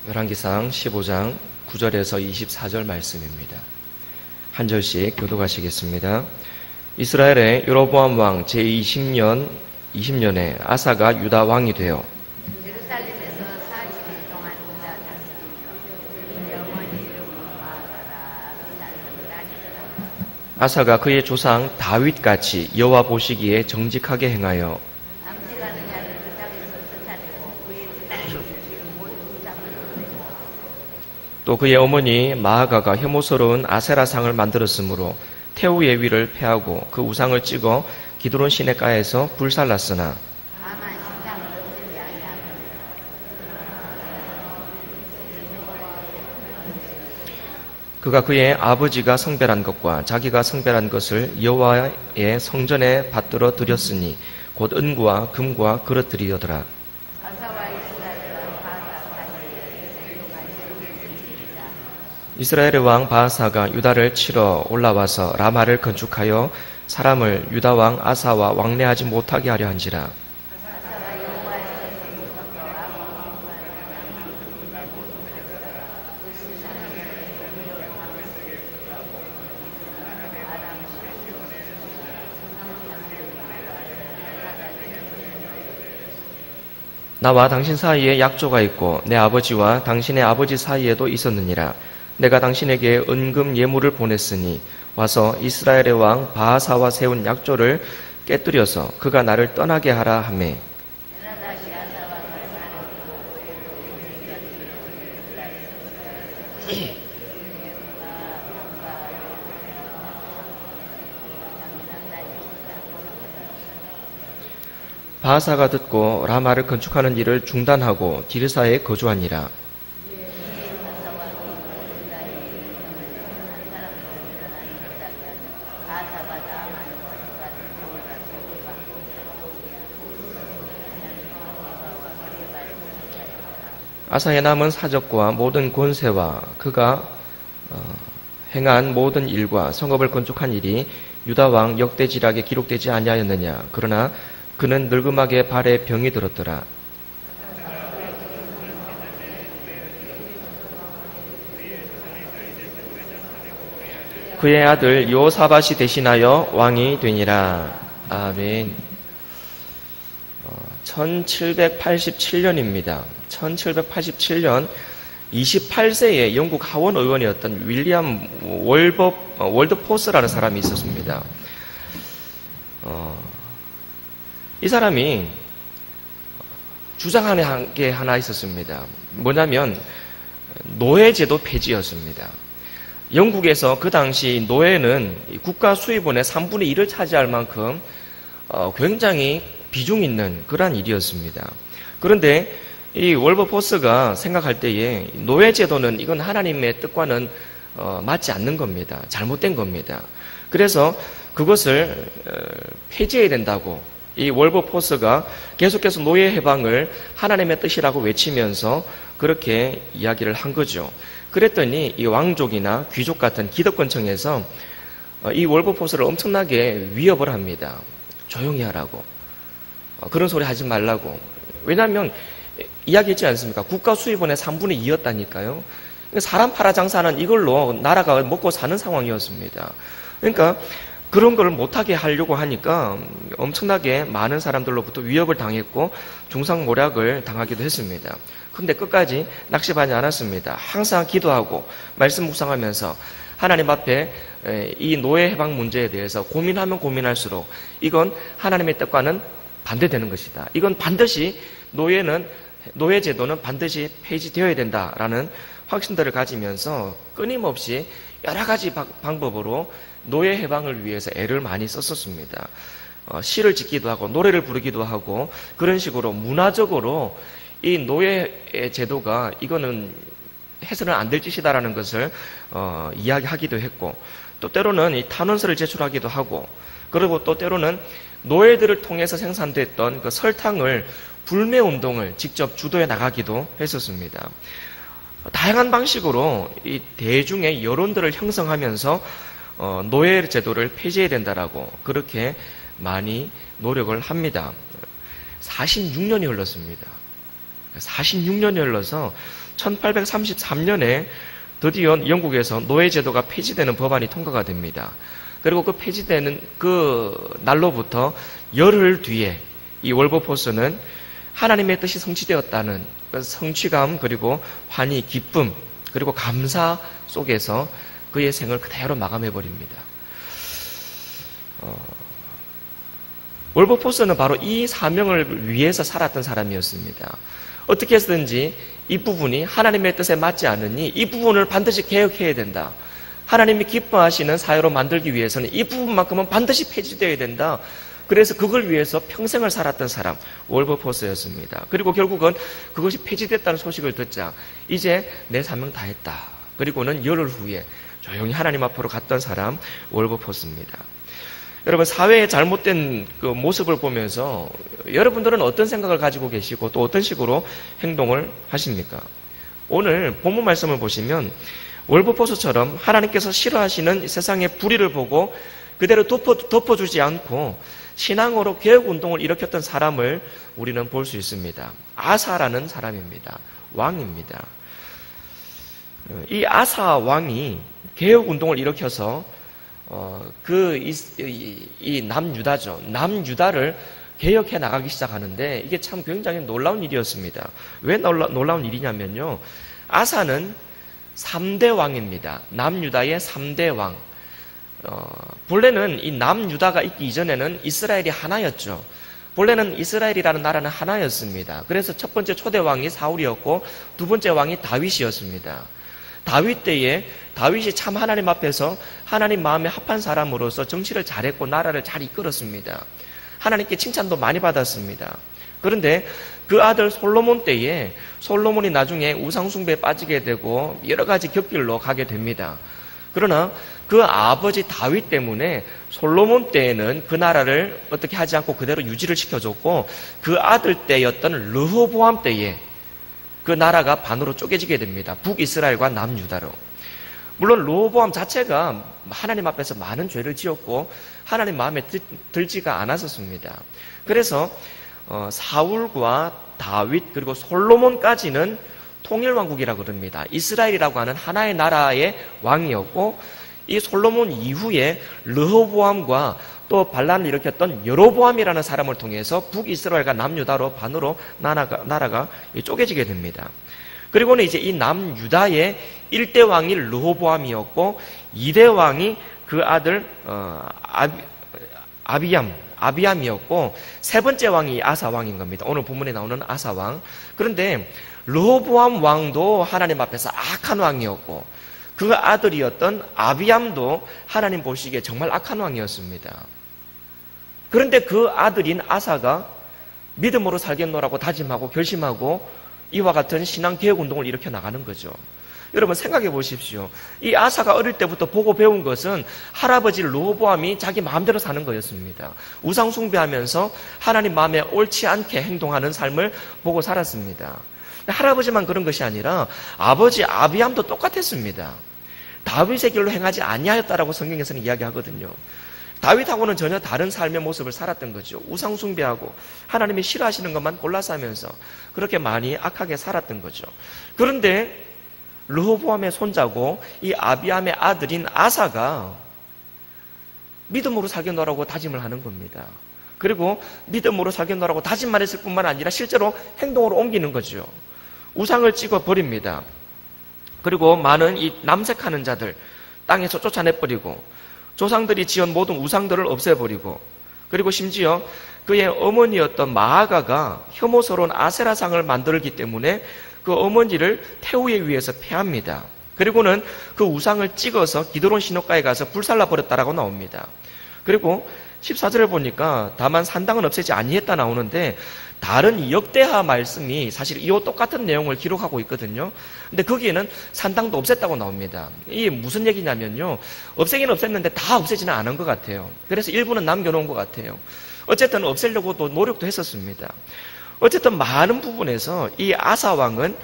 열왕기상 15장 9절에서 24절 말씀입니다. 한 절씩 교독하시겠습니다. 이스라엘의 여로보암 왕 제20년에 아사가 유다 왕이 되어 예루살렘에서 40일 동안 유다 다스리며 영원히 이름으로 마아가라 아비살롬을 다니더라. 아사가 그의 조상 다윗같이 여호와 보시기에 정직하게 행하여 남직하는 자를 그 땅에서 쫓아내고 그의 주변을 모든 장을 보내고 또 그의 어머니 마아가가 혐오스러운 아세라상을 만들었으므로 태우의 위를 패하고 그 우상을 찍어 기드론 시내가에서 불살랐으나 다만 신당을 없애지 아니하고 그가 그의 아버지가 성별한 것과 자기가 성별한 것을 여호와의 성전에 받들어 드렸으니 곧 은과 금과 그릇들이더라. 아사와 이스라엘 왕 바하사까지 생동한 세력이었습니다. 이스라엘의 왕 바하사가 유다를 치러 올라와서 라마를 건축하여 사람을 유다 왕 아사와 왕래하지 못하게 하려 한지라. 아사가 여호와의 성전과 아몬 왕과 그 시상에서 나와 당신 사이에 약조가 있고 내 아버지와 당신의 아버지 사이에도 있었느니라. 내가 당신에게 은금 예물을 보냈으니 와서 이스라엘의 왕 바하사와 세운 약조를 깨뜨려서 그가 나를 떠나게 하라 하매 다시 아사와 말씀하고 바하사가 듣고 라마를 건축하는 일을 중단하고 디르사에 거주하니라. 아사의 남은 사적과 모든 권세와 그가 행한 모든 일과 성읍을 건축한 일이 유다 왕 역대지락에 기록되지 아니하였느냐. 그러나 그는 늙음하게 발에 병이 들었더라. 그의 아들 요사밧이 대신하여 왕이 되니라. 아멘. 1787년입니다. 1787년 28세의 영국 하원 의원이었던 윌리엄 월드포스라는 사람이 있었습니다. 이 사람이 주장하는 게 하나 있었습니다. 뭐냐면 노예제도 폐지였습니다. 영국에서 그 당시 노예는 국가 수입원의 3분의 1을 차지할 만큼 굉장히 비중 있는 그러한 일이었습니다. 그런데 이 월버포스가 생각할 때에 노예제도는 이건 하나님의 뜻과는 맞지 않는 겁니다. 잘못된 겁니다. 그래서 그것을 폐지해야 된다고 이 월버포스가 계속해서 노예 해방을 하나님의 뜻이라고 외치면서 그렇게 이야기를 한 거죠. 그랬더니 이 왕족이나 귀족 같은 기득권층에서 이 월버포스를 엄청나게 위협을 합니다. 조용히 하라고. 그런 소리 하지 말라고. 왜냐하면 이야기했지 않습니까? 국가 수입원의 3분의 2였다니까요. 사람 팔아 장사하는 이걸로 나라가 먹고 사는 상황이었습니다. 그러니까 그런 걸 못하게 하려고 하니까 엄청나게 많은 사람들로부터 위협을 당했고 중상모략을 당하기도 했습니다. 그런데 끝까지 낙심하지 않았습니다. 항상 기도하고 말씀 묵상하면서 하나님 앞에 이 노예 해방 문제에 대해서 고민하면 고민할수록 이건 하나님의 뜻과는 반대되는 것이다. 이건 반드시 노예 제도는 반드시 폐지되어야 된다라는 확신들을 가지면서 끊임없이 여러 가지 방법으로 노예 해방을 위해서 애를 많이 썼었습니다. 시를 짓기도 하고 노래를 부르기도 하고 그런 식으로 문화적으로 이 노예 제도가 이거는 해서는 안 될 짓이다라는 것을 이야기하기도 했고 또 때로는 이 탄원서를 제출하기도 하고 그리고 또 때로는 노예들을 통해서 생산됐던 그 설탕을 불매 운동을 직접 주도해 나가기도 했었습니다. 다양한 방식으로 이 대중의 여론들을 형성하면서 노예 제도를 폐지해야 된다라고 그렇게 많이 노력을 합니다. 46년이 흘렀습니다. 46년이 흘러서 1833년에 드디어 영국에서 노예제도가 폐지되는 법안이 통과가 됩니다. 그리고 그 폐지되는 그 날로부터 열흘 뒤에 이 월버포스는 하나님의 뜻이 성취되었다는 그 성취감, 그리고 환희, 기쁨, 그리고 감사 속에서 그의 생을 그대로 마감해버립니다. 월버포스는 바로 이 사명을 위해서 살았던 사람이었습니다. 어떻게 해서든지 이 부분이 하나님의 뜻에 맞지 않으니 이 부분을 반드시 개혁해야 된다. 하나님이 기뻐하시는 사회로 만들기 위해서는 이 부분만큼은 반드시 폐지되어야 된다. 그래서 그걸 위해서 평생을 살았던 사람, 월버포스였습니다. 그리고 결국은 그것이 폐지됐다는 소식을 듣자 이제 내 사명 다 했다. 그리고는 열흘 후에 조용히 하나님 앞으로 갔던 사람, 월버포스입니다. 여러분, 사회의 잘못된 그 모습을 보면서 여러분들은 어떤 생각을 가지고 계시고 또 어떤 식으로 행동을 하십니까? 오늘 본문 말씀을 보시면 월버포스처럼 하나님께서 싫어하시는 세상의 불의를 보고 그대로 덮어주지 않고 신앙으로 개혁운동을 일으켰던 사람을 우리는 볼 수 있습니다. 아사라는 사람입니다. 왕입니다. 이 아사 왕이 개혁운동을 일으켜서 이 남유다죠. 남유다를 개혁해 나가기 시작하는데 이게 참 굉장히 놀라운 일이었습니다. 왜 놀라운 일이냐면요. 아사는 3대 왕입니다. 남유다의 3대 왕. 본래는 이 남유다가 있기 이전에는 이스라엘이 하나였죠. 본래는 이스라엘이라는 나라는 하나였습니다. 그래서 첫 번째 초대 왕이 사울이었고 두 번째 왕이 다윗이었습니다. 다윗 때에 다윗이 참 하나님 앞에서 하나님 마음에 합한 사람으로서 정치를 잘했고 나라를 잘 이끌었습니다. 하나님께 칭찬도 많이 받았습니다. 그런데 그 아들 솔로몬 때에 솔로몬이 나중에 우상숭배에 빠지게 되고 여러 가지 곁길로 가게 됩니다. 그러나 그 아버지 다윗 때문에 솔로몬 때에는 그 나라를 어떻게 하지 않고 그대로 유지를 시켜줬고 그 아들 때였던 르호보암 때에 그 나라가 반으로 쪼개지게 됩니다. 북이스라엘과 남유다로. 물론 르호보암 자체가 하나님 앞에서 많은 죄를 지었고 하나님 마음에 들지가 않았었습니다. 그래서 사울과 다윗 그리고 솔로몬까지는 통일왕국이라고 그럽니다. 이스라엘이라고 하는 하나의 나라의 왕이었고 이 솔로몬 이후에 르호보암과 또 반란을 일으켰던 여로보암이라는 사람을 통해서 북이스라엘과 남유다로 반으로 나라가 쪼개지게 됩니다. 그리고는 이제 이 남유다의 1대 왕이 르호보암이었고 2대 왕이 그 아들 아비암이었고 세 번째 왕이 아사 왕인 겁니다. 오늘 본문에 나오는 아사 왕. 그런데 르호보암 왕도 하나님 앞에서 악한 왕이었고 그 아들이었던 아비암도 하나님 보시기에 정말 악한 왕이었습니다. 그런데 그 아들인 아사가 믿음으로 살겠노라고 다짐하고 결심하고 이와 같은 신앙 개혁 운동을 일으켜 나가는 거죠. 여러분 생각해 보십시오. 이 아사가 어릴 때부터 보고 배운 것은 할아버지 르호보암이 자기 마음대로 사는 거였습니다. 우상 숭배하면서 하나님 마음에 옳지 않게 행동하는 삶을 보고 살았습니다. 할아버지만 그런 것이 아니라 아버지 아비암도 똑같았습니다. 다윗의 길로 행하지 아니하였다라고 성경에서는 이야기하거든요. 다윗하고는 전혀 다른 삶의 모습을 살았던 거죠. 우상 숭배하고 하나님이 싫어하시는 것만 골라서 하면서 그렇게 많이 악하게 살았던 거죠. 그런데 르호보암의 손자고 이 아비암의 아들인 아사가 믿음으로 살겠노라고 다짐을 하는 겁니다. 그리고 믿음으로 살겠노라고 다짐만 했을 뿐만 아니라 실제로 행동으로 옮기는 거죠. 우상을 찍어 버립니다. 그리고 많은 이 남색하는 자들 땅에서 쫓아내버리고 조상들이 지은 모든 우상들을 없애버리고 그리고 심지어 그의 어머니였던 마아가가 혐오스러운 아세라상을 만들기 때문에 그 어머니를 태우에 위해서 패합니다. 그리고는 그 우상을 찍어서 기드론 신옥가에 가서 불살라 버렸다라고 나옵니다. 그리고 14절을 보니까 다만 산당은 없애지 아니했다 나오는데 다른 역대하 말씀이 사실 이와 똑같은 내용을 기록하고 있거든요. 근데 거기에는 산당도 없앴다고 나옵니다. 이게 무슨 얘기냐면요. 없애긴 없앴는데 다 없애지는 않은 것 같아요. 그래서 일부는 남겨놓은 것 같아요. 어쨌든 없애려고도 노력도 했었습니다. 어쨌든 많은 부분에서 이 아사왕은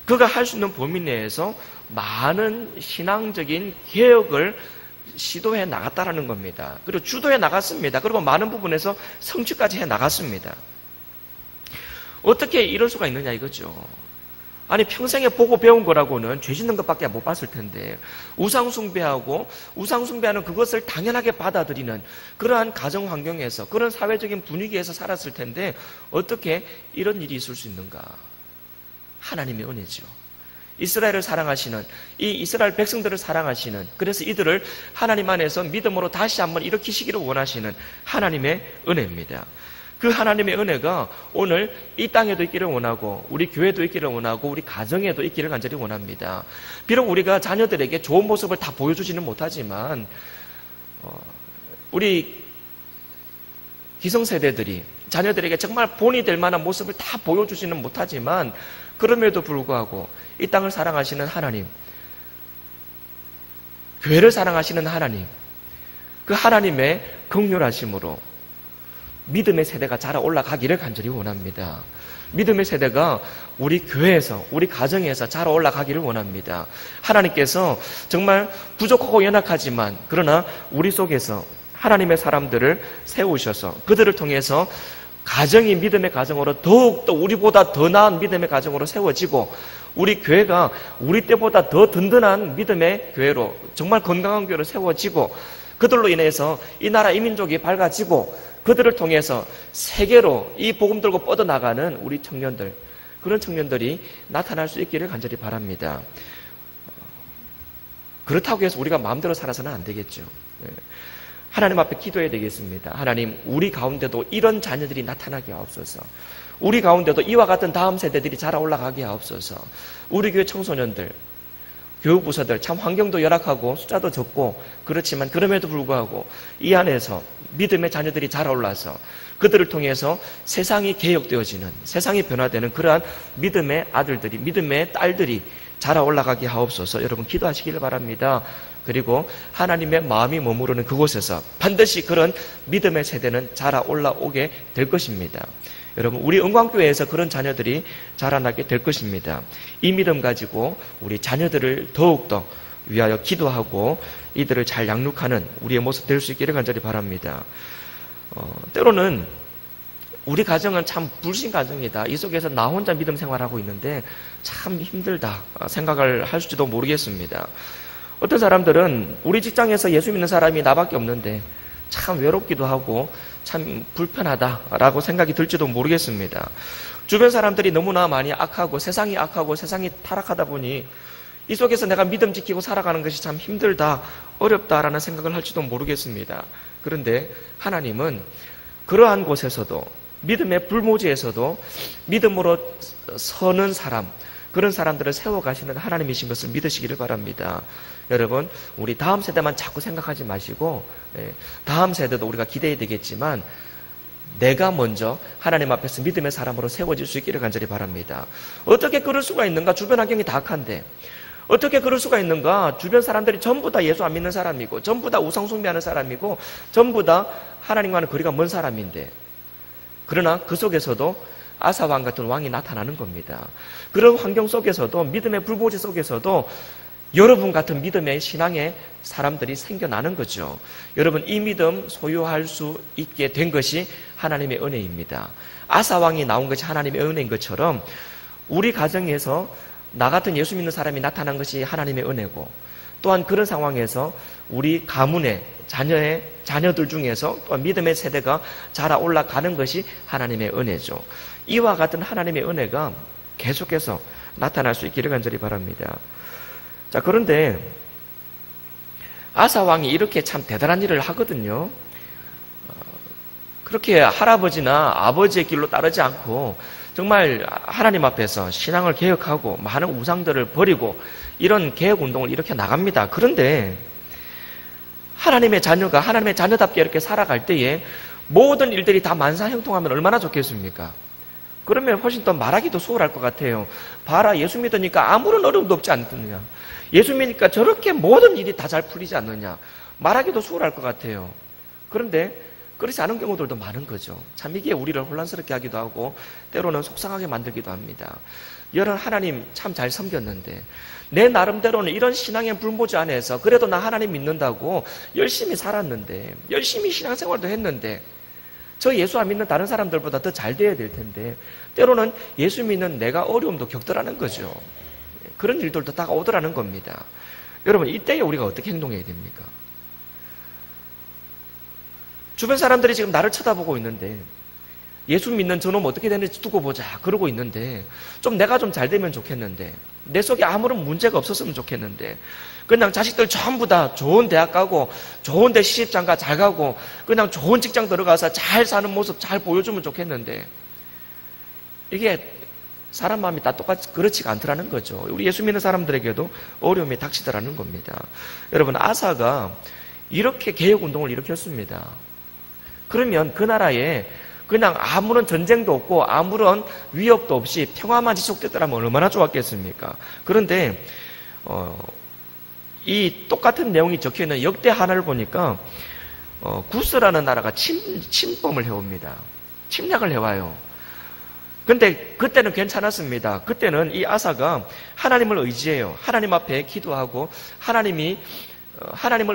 그가 할 수 있는 범위 내에서 많은 신앙적인 개혁을 시도해 나갔다라는 겁니다. 그리고 주도해 나갔습니다. 그리고 많은 부분에서 성취까지 해 나갔습니다. 어떻게 이럴 수가 있느냐 이거죠. 아니 평생에 보고 배운 거라고는 죄 짓는 것밖에 못 봤을 텐데 우상숭배하고 우상숭배하는 그것을 당연하게 받아들이는 그러한 가정 환경에서 그런 사회적인 분위기에서 살았을 텐데 어떻게 이런 일이 있을 수 있는가? 하나님의 은혜죠. 이스라엘을 사랑하시는 이 이스라엘 백성들을 사랑하시는 그래서 이들을 하나님 안에서 믿음으로 다시 한번 일으키시기를 원하시는 하나님의 은혜입니다. 그 하나님의 은혜가 오늘 이 땅에도 있기를 원하고 우리 교회도 있기를 원하고 우리 가정에도 있기를 간절히 원합니다. 비록 우리가 자녀들에게 좋은 모습을 다 보여주지는 못하지만 우리 기성세대들이 자녀들에게 정말 본이 될 만한 모습을 다 보여주지는 못하지만 그럼에도 불구하고 이 땅을 사랑하시는 하나님, 교회를 사랑하시는 하나님, 그 하나님의 긍휼하심으로 믿음의 세대가 자라 올라가기를 간절히 원합니다. 믿음의 세대가 우리 교회에서, 우리 가정에서 자라 올라가기를 원합니다. 하나님께서 정말 부족하고 연약하지만 그러나 우리 속에서 하나님의 사람들을 세우셔서 그들을 통해서 가정이 믿음의 가정으로 더욱더 우리보다 더 나은 믿음의 가정으로 세워지고 우리 교회가 우리 때보다 더 든든한 믿음의 교회로 정말 건강한 교회로 세워지고 그들로 인해서 이 나라 이 민족이 밝아지고 그들을 통해서 세계로 이 복음 들고 뻗어나가는 우리 청년들 그런 청년들이 나타날 수 있기를 간절히 바랍니다. 그렇다고 해서 우리가 마음대로 살아서는 안 되겠죠. 하나님 앞에 기도해야 되겠습니다. 하나님, 우리 가운데도 이런 자녀들이 나타나게 하옵소서. 우리 가운데도 이와 같은 다음 세대들이 자라 올라가게 하옵소서. 우리 교회 청소년들, 교육부서들 참 환경도 열악하고 숫자도 적고 그렇지만 그럼에도 불구하고 이 안에서 믿음의 자녀들이 자라올라서 그들을 통해서 세상이 개혁되어지는 세상이 변화되는 그러한 믿음의 아들들이 믿음의 딸들이 자라올라가게 하옵소서. 여러분 기도하시기를 바랍니다. 그리고 하나님의 마음이 머무르는 그곳에서 반드시 그런 믿음의 세대는 자라올라오게 될 것입니다. 여러분 우리 은광교회에서 그런 자녀들이 자라나게 될 것입니다. 이 믿음 가지고 우리 자녀들을 더욱더 위하여 기도하고 이들을 잘 양육하는 우리의 모습 될 수 있기를 간절히 바랍니다. 때로는 우리 가정은 참 불신 가정이다. 이 속에서 나 혼자 믿음 생활하고 있는데 참 힘들다 생각을 할지도 모르겠습니다. 어떤 사람들은 우리 직장에서 예수 믿는 사람이 나밖에 없는데 참 외롭기도 하고 참 불편하다라고 생각이 들지도 모르겠습니다. 주변 사람들이 너무나 많이 악하고 세상이 타락하다 보니 이 속에서 내가 믿음 지키고 살아가는 것이 참 힘들다, 어렵다라는 생각을 할지도 모르겠습니다. 그런데 하나님은 그러한 곳에서도 믿음의 불모지에서도 믿음으로 서는 사람, 그런 사람들을 세워가시는 하나님이신 것을 믿으시기를 바랍니다. 여러분 우리 다음 세대만 자꾸 생각하지 마시고 다음 세대도 우리가 기대해야 되겠지만 내가 먼저 하나님 앞에서 믿음의 사람으로 세워질 수 있기를 간절히 바랍니다. 어떻게 그럴 수가 있는가? 주변 환경이 다 악한데 어떻게 그럴 수가 있는가? 주변 사람들이 전부 다 예수 안 믿는 사람이고 전부 다 우상 숭배하는 사람이고 전부 다 하나님과는 거리가 먼 사람인데 그러나 그 속에서도 아사왕 같은 왕이 나타나는 겁니다. 그런 환경 속에서도 믿음의 불모지 속에서도 여러분 같은 믿음의 신앙의 사람들이 생겨나는 거죠. 여러분 이 믿음 소유할 수 있게 된 것이 하나님의 은혜입니다. 아사왕이 나온 것이 하나님의 은혜인 것처럼 우리 가정에서 나 같은 예수 믿는 사람이 나타난 것이 하나님의 은혜고 또한 그런 상황에서 우리 가문의 자녀들 중에서 또한 믿음의 세대가 자라 올라가는 것이 하나님의 은혜죠. 이와 같은 하나님의 은혜가 계속해서 나타날 수 있기를 간절히 바랍니다. 자, 그런데 아사 왕이 이렇게 참 대단한 일을 하거든요. 그렇게 할아버지나 아버지의 길로 따르지 않고 정말 하나님 앞에서 신앙을 개혁하고 많은 우상들을 버리고 이런 개혁운동을 이렇게 나갑니다. 그런데 하나님의 자녀가 하나님의 자녀답게 이렇게 살아갈 때에 모든 일들이 다 만사형통하면 얼마나 좋겠습니까? 그러면 훨씬 더 말하기도 수월할 것 같아요. 봐라, 예수 믿으니까 아무런 어려움도 없지 않느냐. 예수 믿으니까 저렇게 모든 일이 다 잘 풀리지 않느냐. 말하기도 수월할 것 같아요. 그런데 그렇지 않은 경우들도 많은 거죠. 참 이게 우리를 혼란스럽게 하기도 하고 때로는 속상하게 만들기도 합니다. 여러 하나님 참 잘 섬겼는데 내 나름대로는 이런 신앙의 불모지 안에서 그래도 나 하나님 믿는다고 열심히 살았는데 열심히 신앙생활도 했는데 저 예수 안 믿는 다른 사람들보다 더 잘 돼야 될 텐데 때로는 예수 믿는 내가 어려움도 겪더라는 거죠. 그런 일들도 다가오더라는 겁니다. 여러분, 이때에 우리가 어떻게 행동해야 됩니까? 주변 사람들이 지금 나를 쳐다보고 있는데 예수 믿는 저놈 어떻게 되는지 두고 보자 그러고 있는데 좀 내가 좀 잘 되면 좋겠는데 내 속에 아무런 문제가 없었으면 좋겠는데 그냥 자식들 전부 다 좋은 대학 가고 좋은 데 시집장가 잘 가고 그냥 좋은 직장 들어가서 잘 사는 모습 잘 보여주면 좋겠는데 이게 사람 마음이 다 똑같이 그렇지가 않더라는 거죠. 우리 예수 믿는 사람들에게도 어려움이 닥치더라는 겁니다. 여러분, 아사가 이렇게 개혁운동을 일으켰습니다. 그러면 그 나라에 그냥 아무런 전쟁도 없고 아무런 위협도 없이 평화만 지속됐더라면 얼마나 좋았겠습니까? 그런데 이 똑같은 내용이 적혀있는 역대 하나를 보니까 구스라는 나라가 침범을 해옵니다. 침략을 해와요. 근데 그때는 괜찮았습니다. 그때는 이 아사가 하나님을 의지해요. 하나님 앞에 기도하고 하나님을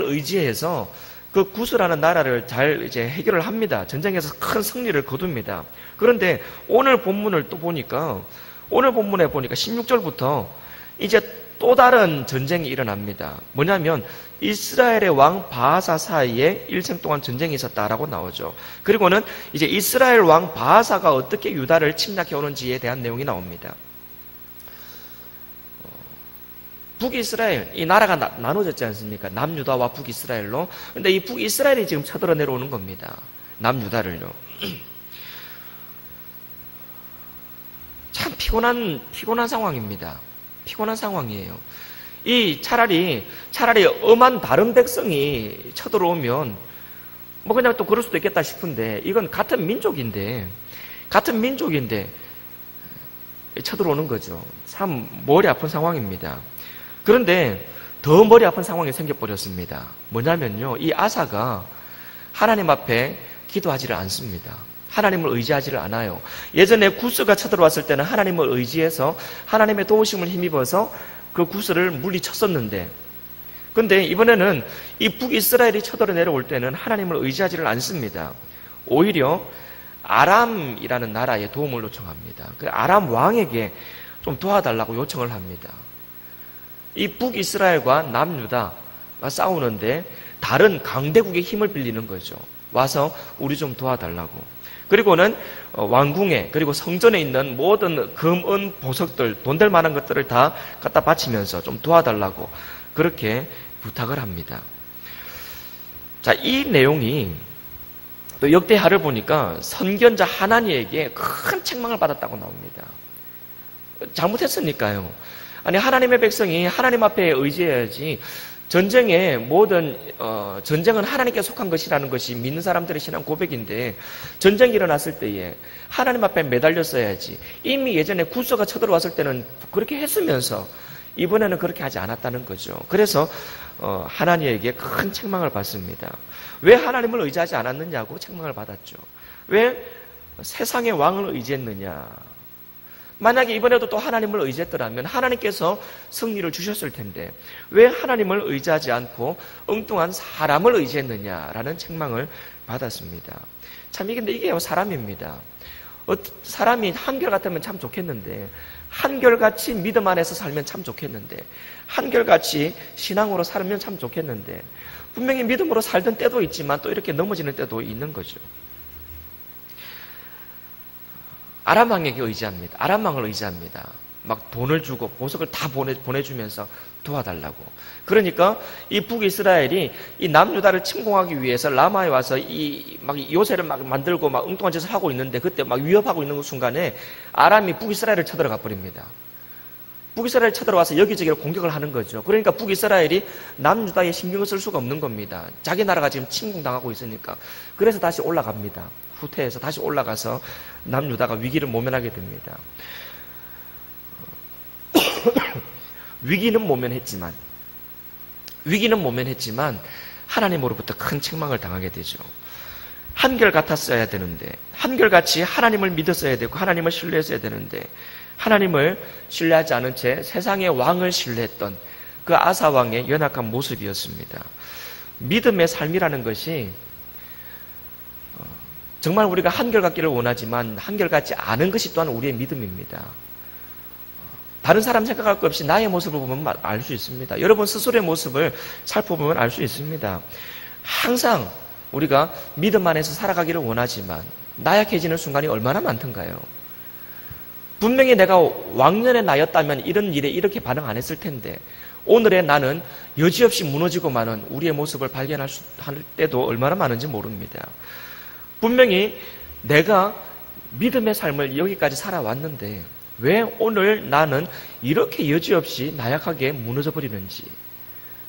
의지해서 그 구스라는 나라를 잘 이제 해결을 합니다. 전쟁에서 큰 승리를 거둡니다. 그런데 오늘 본문을 또 보니까 오늘 본문에 보니까 16절부터 이제 또 다른 전쟁이 일어납니다. 뭐냐면 이스라엘의 왕 바하사 사이에 일생 동안 전쟁이 있었다라고 나오죠. 그리고는 이제 이스라엘 왕 바하사가 어떻게 유다를 침략해 오는지에 대한 내용이 나옵니다. 북이스라엘, 이 나라가 나눠졌지 않습니까? 남유다와 북이스라엘로. 근데 이 북이스라엘이 지금 쳐들어 내려오는 겁니다. 남유다를요. 참 피곤한 상황입니다. 피곤한 상황이에요. 이 차라리 엄한 다른 백성이 쳐들어오면 뭐 그냥 또 그럴 수도 있겠다 싶은데 이건 같은 민족인데 쳐들어오는 거죠. 참 머리 아픈 상황입니다. 그런데 더 머리 아픈 상황이 생겨버렸습니다. 뭐냐면요, 이 아사가 하나님 앞에 기도하지를 않습니다. 하나님을 의지하지를 않아요. 예전에 구스가 쳐들어왔을 때는 하나님을 의지해서 하나님의 도우심을 힘입어서 그 구스를 물리쳤었는데, 근데 이번에는 이 북이스라엘이 쳐들어 내려올 때는 하나님을 의지하지를 않습니다. 오히려 아람이라는 나라에 도움을 요청합니다. 그 아람 왕에게 좀 도와달라고 요청을 합니다. 이 북이스라엘과 남유다가 싸우는데 다른 강대국의 힘을 빌리는 거죠. 와서 우리 좀 도와달라고. 그리고는 왕궁에 그리고 성전에 있는 모든 금, 은, 보석들, 돈 될 만한 것들을 다 갖다 바치면서 좀 도와달라고 그렇게 부탁을 합니다. 자, 이 내용이 또 역대하를 보니까 선견자 하나니에게 큰 책망을 받았다고 나옵니다. 잘못했으니까요. 아니, 하나님의 백성이 하나님 앞에 의지해야지. 전쟁의 모든 전쟁은 하나님께 속한 것이라는 것이 믿는 사람들의 신앙 고백인데, 전쟁이 일어났을 때에 하나님 앞에 매달렸어야지. 이미 예전에 구스가 쳐들어왔을 때는 그렇게 했으면서 이번에는 그렇게 하지 않았다는 거죠. 그래서 하나님에게 큰 책망을 받습니다. 왜 하나님을 의지하지 않았느냐고 책망을 받았죠. 왜 세상의 왕을 의지했느냐. 만약에 이번에도 또 하나님을 의지했더라면 하나님께서 승리를 주셨을 텐데 왜 하나님을 의지하지 않고 엉뚱한 사람을 의지했느냐라는 책망을 받았습니다. 참 이게 사람입니다. 사람이 한결같으면 참 좋겠는데, 한결같이 믿음 안에서 살면 참 좋겠는데, 한결같이 신앙으로 살면 참 좋겠는데, 분명히 믿음으로 살던 때도 있지만 또 이렇게 넘어지는 때도 있는 거죠. 아람 왕에게 의지합니다. 아람 왕을 의지합니다. 막 돈을 주고 보석을 다 보내주면서 도와달라고. 그러니까 이 북이스라엘이 이 남유다를 침공하기 위해서 라마에 와서 막 요새를 막 만들고 막 엉뚱한 짓을 하고 있는데, 그때 막 위협하고 있는 순간에 아람이 북이스라엘을 쳐들어가 버립니다. 북이스라엘 쳐들어와서 여기저기를 공격을 하는 거죠. 그러니까 북이스라엘이 남유다에 신경을 쓸 수가 없는 겁니다. 자기 나라가 지금 침공당하고 있으니까. 그래서 다시 올라갑니다. 후퇴해서 다시 올라가서 남유다가 위기를 모면하게 됩니다. 위기는 모면했지만 하나님으로부터 큰 책망을 당하게 되죠. 한결같았어야 되는데, 한결같이 하나님을 믿었어야 되고 하나님을 신뢰했어야 되는데, 하나님을 신뢰하지 않은 채 세상의 왕을 신뢰했던 그 아사 왕의 연약한 모습이었습니다. 믿음의 삶이라는 것이 정말 우리가 한결같기를 원하지만 한결같지 않은 것이 또한 우리의 믿음입니다. 다른 사람 생각할 것 없이 나의 모습을 보면 알 수 있습니다. 여러분 스스로의 모습을 살펴보면 알 수 있습니다. 항상 우리가 믿음 안에서 살아가기를 원하지만 나약해지는 순간이 얼마나 많던가요? 분명히 내가 왕년의 나였다면 이런 일에 이렇게 반응 안 했을 텐데 오늘의 나는 여지없이 무너지고 마는 우리의 모습을 발견할 때도 얼마나 많은지 모릅니다. 분명히 내가 믿음의 삶을 여기까지 살아왔는데 왜 오늘 나는 이렇게 여지없이 나약하게 무너져 버리는지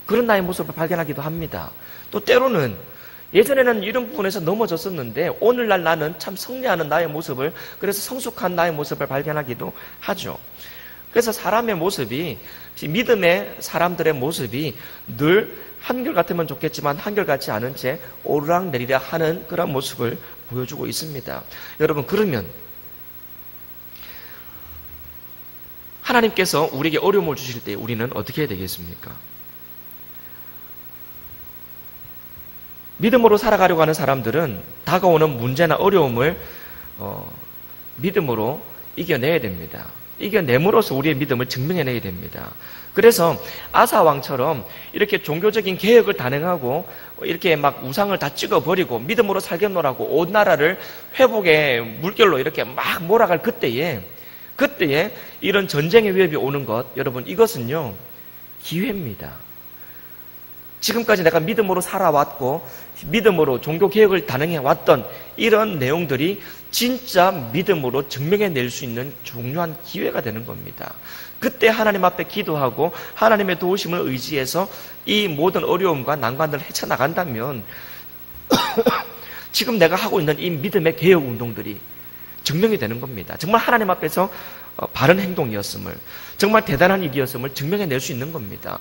그런 나의 모습을 발견하기도 합니다. 또 때로는 예전에는 이런 부분에서 넘어졌었는데 오늘날 나는 참 승리하는 나의 모습을, 그래서 성숙한 나의 모습을 발견하기도 하죠. 그래서 사람의 모습이, 믿음의 사람들의 모습이 늘 한결같으면 좋겠지만 한결같지 않은 채 오르락내리락 하는 그런 모습을 보여주고 있습니다. 여러분, 그러면 하나님께서 우리에게 어려움을 주실 때 우리는 어떻게 해야 되겠습니까? 믿음으로 살아가려고 하는 사람들은 다가오는 문제나 어려움을 믿음으로 이겨내야 됩니다. 이겨냄으로써 우리의 믿음을 증명해내야 됩니다. 그래서 아사 왕처럼 이렇게 종교적인 개혁을 단행하고 이렇게 막 우상을 다 찍어버리고 믿음으로 살겠노라고 온 나라를 회복의 물결로 이렇게 막 몰아갈 그때에 이런 전쟁의 위협이 오는 것, 여러분 이것은요 기회입니다. 지금까지 내가 믿음으로 살아왔고 믿음으로 종교개혁을 단행해왔던 이런 내용들이 진짜 믿음으로 증명해낼 수 있는 중요한 기회가 되는 겁니다. 그때 하나님 앞에 기도하고 하나님의 도우심을 의지해서 이 모든 어려움과 난관들을 헤쳐나간다면 지금 내가 하고 있는 이 믿음의 개혁 운동들이 증명이 되는 겁니다. 정말 하나님 앞에서 바른 행동이었음을, 정말 대단한 일이었음을 증명해낼 수 있는 겁니다.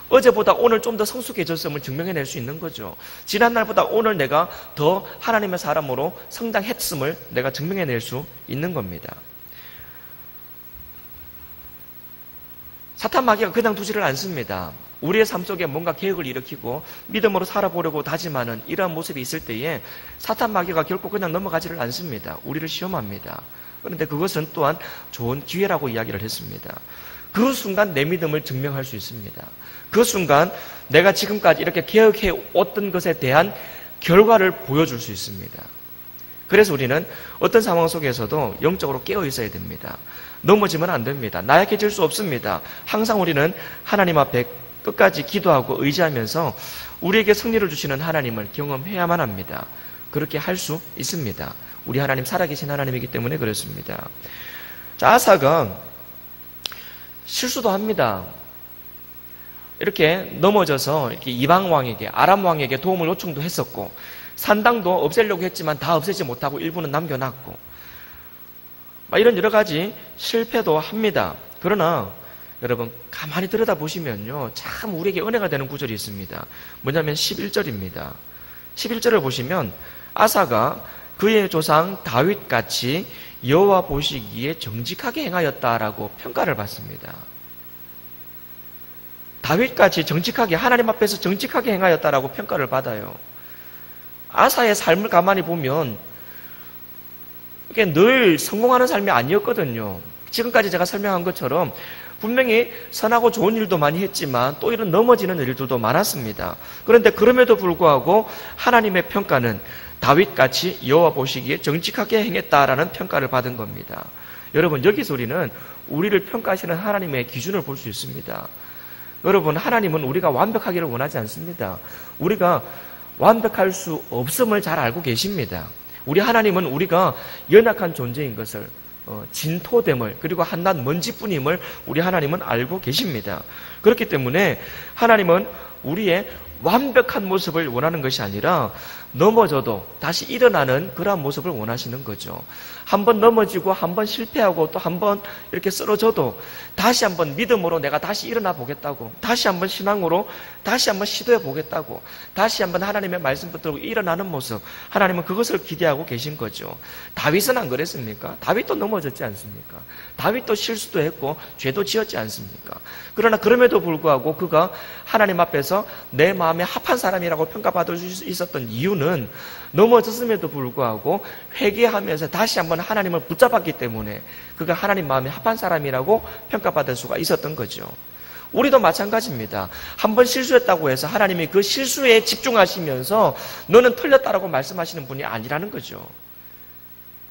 어제보다 오늘 좀 더 성숙해졌음을 증명해낼 수 있는 거죠. 지난날보다 오늘 내가 더 하나님의 사람으로 성장했음을 내가 증명해낼 수 있는 겁니다. 사탄 마귀가 그냥 두지를 않습니다. 우리의 삶 속에 뭔가 개혁을 일으키고 믿음으로 살아보려고 다짐하는 이러한 모습이 있을 때에 사탄 마귀가 결코 그냥 넘어가지를 않습니다. 우리를 시험합니다. 그런데 그것은 또한 좋은 기회라고 이야기를 했습니다. 그 순간 내 믿음을 증명할 수 있습니다. 그 순간 내가 지금까지 이렇게 개혁해 왔던 것에 대한 결과를 보여줄 수 있습니다. 그래서 우리는 어떤 상황 속에서도 영적으로 깨어 있어야 됩니다. 넘어지면 안 됩니다. 나약해질 수 없습니다. 항상 우리는 하나님 앞에 끝까지 기도하고 의지하면서 우리에게 승리를 주시는 하나님을 경험해야만 합니다. 그렇게 할 수 있습니다. 우리 하나님 살아계신 하나님이기 때문에 그렇습니다. 자, 아사가 실수도 합니다. 이렇게 넘어져서 이렇게 이방 왕에게, 아람 왕에게 도움을 요청도 했었고 산당도 없애려고 했지만 다 없애지 못하고 일부는 남겨놨고 이런 여러 가지 실패도 합니다. 그러나 여러분 가만히 들여다보시면요 참 우리에게 은혜가 되는 구절이 있습니다. 뭐냐면 11절입니다. 11절을 보시면 아사가 그의 조상 다윗같이 여호와 보시기에 정직하게 행하였다라고 평가를 받습니다. 다윗같이 정직하게, 하나님 앞에서 정직하게 행하였다라고 평가를 받아요. 아사의 삶을 가만히 보면 이게 늘 성공하는 삶이 아니었거든요. 지금까지 제가 설명한 것처럼 분명히 선하고 좋은 일도 많이 했지만 또 이런 넘어지는 일들도 많았습니다. 그런데 그럼에도 불구하고 하나님의 평가는 다윗같이 여호와 보시기에 정직하게 행했다라는 평가를 받은 겁니다. 여러분 여기서 우리를 평가하시는 하나님의 기준을 볼 수 있습니다. 여러분 하나님은 우리가 완벽하기를 원하지 않습니다. 우리가 완벽할 수 없음을 잘 알고 계십니다. 우리 하나님은 우리가 연약한 존재인 것을, 진토됨을, 그리고 한낱 먼지뿐임을 우리 하나님은 알고 계십니다. 그렇기 때문에 하나님은 우리의 완벽한 모습을 원하는 것이 아니라 넘어져도 다시 일어나는 그러한 모습을 원하시는 거죠. 한번 넘어지고 한번 실패하고 또 한번 이렇게 쓰러져도 다시 한번 믿음으로 내가 다시 일어나 보겠다고, 다시 한번 신앙으로 다시 한번 시도해 보겠다고, 다시 한번 하나님의 말씀 붙들고 일어나는 모습, 하나님은 그것을 기대하고 계신 거죠. 다윗은 안 그랬습니까? 다윗도 넘어졌지 않습니까? 다윗도 실수도 했고 죄도 지었지 않습니까? 그러나 그럼에도 불구하고 그가 하나님 앞에서 내 마음에 합한 사람이라고 평가받을 수 있었던 이유는 이유는 넘어졌음에도 불구하고 회개하면서 다시 한번 하나님을 붙잡았기 때문에 그가 하나님 마음에 합한 사람이라고 평가받을 수가 있었던 거죠. 우리도 마찬가지입니다. 한번 실수했다고 해서 하나님이 그 실수에 집중하시면서 너는 틀렸다라고 말씀하시는 분이 아니라는 거죠.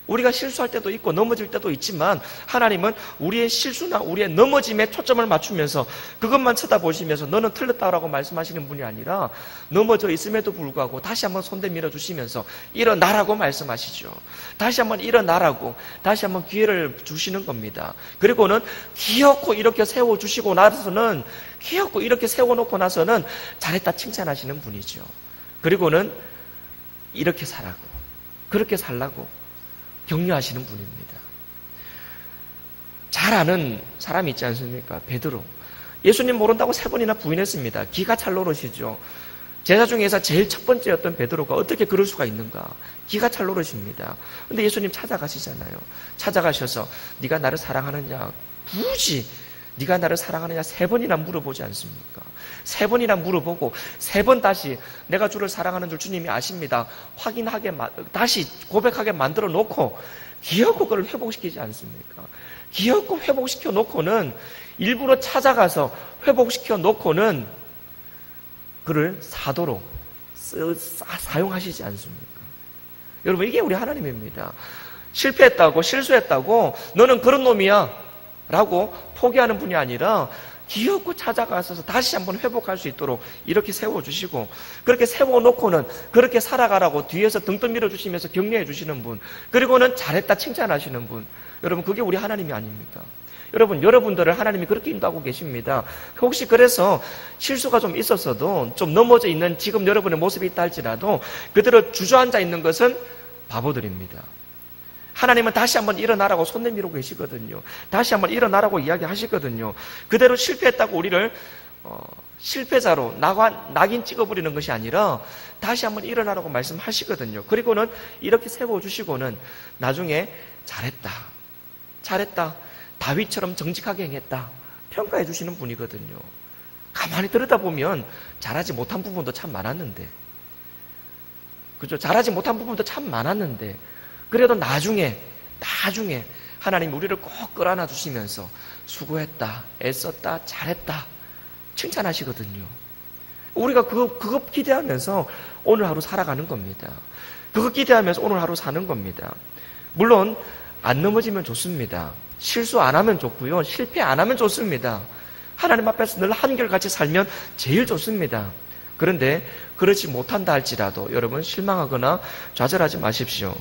우리가 실수할 때도 있고 넘어질 때도 있지만 하나님은 우리의 실수나 우리의 넘어짐에 초점을 맞추면서 그것만 쳐다보시면서 너는 틀렸다라고 말씀하시는 분이 아니라 넘어져 있음에도 불구하고 다시 한번 손대 밀어주시면서 일어나라고 말씀하시죠. 다시 한번 일어나라고 다시 한번 기회를 주시는 겁니다. 그리고는 기어코 이렇게 세워주시고 나서는 기어코 이렇게 세워놓고 나서는 잘했다 칭찬하시는 분이죠. 그리고는 이렇게 살라고 그렇게 살라고 격려하시는 분입니다. 잘 아는 사람이 있지 않습니까? 베드로. 예수님 모른다고 3번이나 부인했습니다. 기가 찰 노릇이죠. 제자 중에서 제일 첫 번째였던 베드로가 어떻게 그럴 수가 있는가? 기가 찰 노릇입니다. 근데 예수님 찾아가시잖아요. 찾아가셔서 네가 나를 사랑하느냐? 굳이 네가 나를 사랑하느냐 3번이나 물어보지 않습니까? 3번이나 물어보고 3번 다시 내가 주를 사랑하는 줄 주님이 아십니다. 확인하게 다시 고백하게 만들어 놓고 기어코 그걸 회복시키지 않습니까? 기어코 회복시켜 놓고는 일부러 찾아가서 회복시켜 놓고는 그를 사도로 사용하시지 않습니까? 여러분 이게 우리 하나님입니다. 실패했다고 실수했다고 너는 그런 놈이야 라고 포기하는 분이 아니라 기어코 찾아가서 다시 한번 회복할 수 있도록 이렇게 세워주시고 그렇게 세워놓고는 그렇게 살아가라고 뒤에서 등등 밀어주시면서 격려해 주시는 분 그리고는 잘했다 칭찬하시는 분 여러분 그게 우리 하나님이 아닙니까? 여러분들을 하나님이 그렇게 인도하고 계십니다. 혹시 그래서 실수가 좀 있었어도 좀 넘어져 있는 지금 여러분의 모습이 있다 할지라도 그대로 주저앉아 있는 것은 바보들입니다. 하나님은 다시 한번 일어나라고 손 내밀고 계시거든요. 다시 한번 일어나라고 이야기하시거든요. 그대로 실패했다고 우리를 실패자로 낙인 찍어버리는 것이 아니라 다시 한번 일어나라고 말씀하시거든요. 그리고는 이렇게 세워주시고는 나중에 잘했다. 다윗처럼 정직하게 행했다. 평가해 주시는 분이거든요. 가만히 들여다보면 잘하지 못한 부분도 참 많았는데 그죠? 잘하지 못한 부분도 참 많았는데 그래도 나중에 하나님 우리를 꼭 끌어안아 주시면서 수고했다, 애썼다, 잘했다 칭찬하시거든요. 우리가 그거 기대하면서 오늘 하루 살아가는 겁니다. 그거 기대하면서 오늘 하루 사는 겁니다. 물론 안 넘어지면 좋습니다. 실수 안 하면 좋고요. 실패 안 하면 좋습니다. 하나님 앞에서 늘 한결같이 살면 제일 좋습니다. 그런데 그렇지 못한다 할지라도 여러분 실망하거나 좌절하지 마십시오.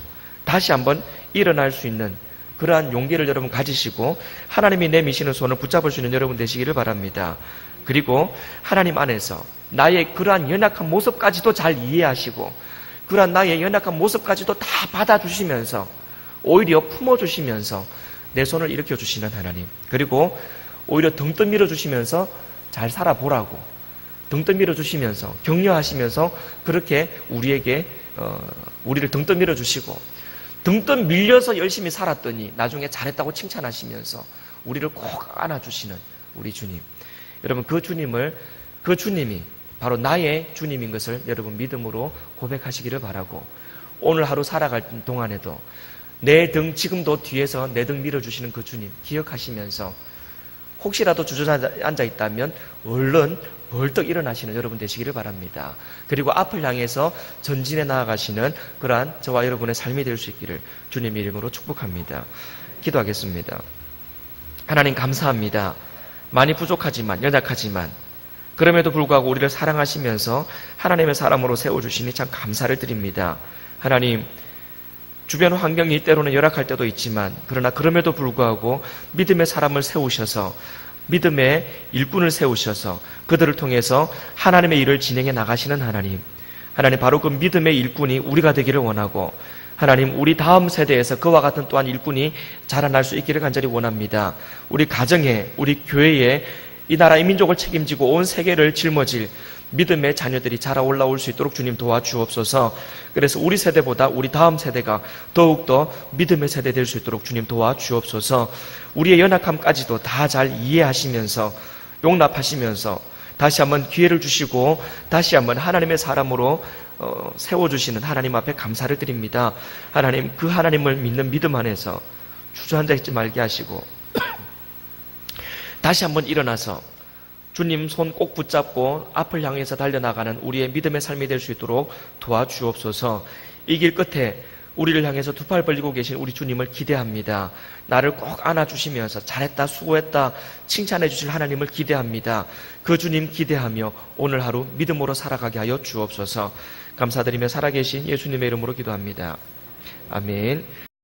다시 한번 일어날 수 있는 그러한 용기를 여러분 가지시고 하나님이 내미시는 손을 붙잡을 수 있는 여러분 되시기를 바랍니다. 그리고 하나님 안에서 나의 그러한 연약한 모습까지도 잘 이해하시고 그러한 나의 연약한 모습까지도 다 받아주시면서 오히려 품어주시면서 내 손을 일으켜 주시는 하나님 그리고 오히려 등떠 밀어주시면서 잘 살아보라고 등떠 밀어주시면서 격려하시면서 그렇게 우리를 등떠 밀어주시고 등떠 밀려서 열심히 살았더니 나중에 잘했다고 칭찬하시면서 우리를 꼭 안아주시는 우리 주님. 여러분 그 주님이 바로 나의 주님인 것을 여러분 믿음으로 고백하시기를 바라고 오늘 하루 살아갈 동안에도 내 등 지금도 뒤에서 내 등 밀어주시는 그 주님 기억하시면서 혹시라도 주저앉아 있다면 얼른 벌떡 일어나시는 여러분 되시기를 바랍니다. 그리고 앞을 향해서 전진해 나아가시는 그러한 저와 여러분의 삶이 될 수 있기를 주님의 이름으로 축복합니다. 기도하겠습니다. 하나님 감사합니다. 많이 부족하지만 연약하지만 그럼에도 불구하고 우리를 사랑하시면서 하나님의 사람으로 세워주시니 참 감사를 드립니다. 하나님 주변 환경이 때로는 열악할 때도 있지만 그러나 그럼에도 불구하고 믿음의 사람을 세우셔서 믿음의 일꾼을 세우셔서 그들을 통해서 하나님의 일을 진행해 나가시는 하나님 바로 그 믿음의 일꾼이 우리가 되기를 원하고 하나님 우리 다음 세대에서 그와 같은 또한 일꾼이 자라날 수 있기를 간절히 원합니다. 우리 가정에 우리 교회에 이 나라 이 민족을 책임지고 온 세계를 짊어질 믿음의 자녀들이 자라 올라올 수 있도록 주님 도와주옵소서. 그래서 우리 세대보다 우리 다음 세대가 더욱더 믿음의 세대 될 수 있도록 주님 도와주옵소서. 우리의 연약함까지도 다 잘 이해하시면서 용납하시면서 다시 한번 기회를 주시고 다시 한번 하나님의 사람으로 세워주시는 하나님 앞에 감사를 드립니다. 하나님, 그 하나님을 믿는 믿음 안에서 주저앉아 있지 말게 하시고 다시 한번 일어나서 주님 손 꼭 붙잡고 앞을 향해서 달려나가는 우리의 믿음의 삶이 될 수 있도록 도와주옵소서. 이 길 끝에 우리를 향해서 두 팔 벌리고 계신 우리 주님을 기대합니다. 나를 꼭 안아주시면서 잘했다, 수고했다 칭찬해 주실 하나님을 기대합니다. 그 주님 기대하며 오늘 하루 믿음으로 살아가게 하여 주옵소서. 감사드리며 살아계신 예수님의 이름으로 기도합니다. 아멘.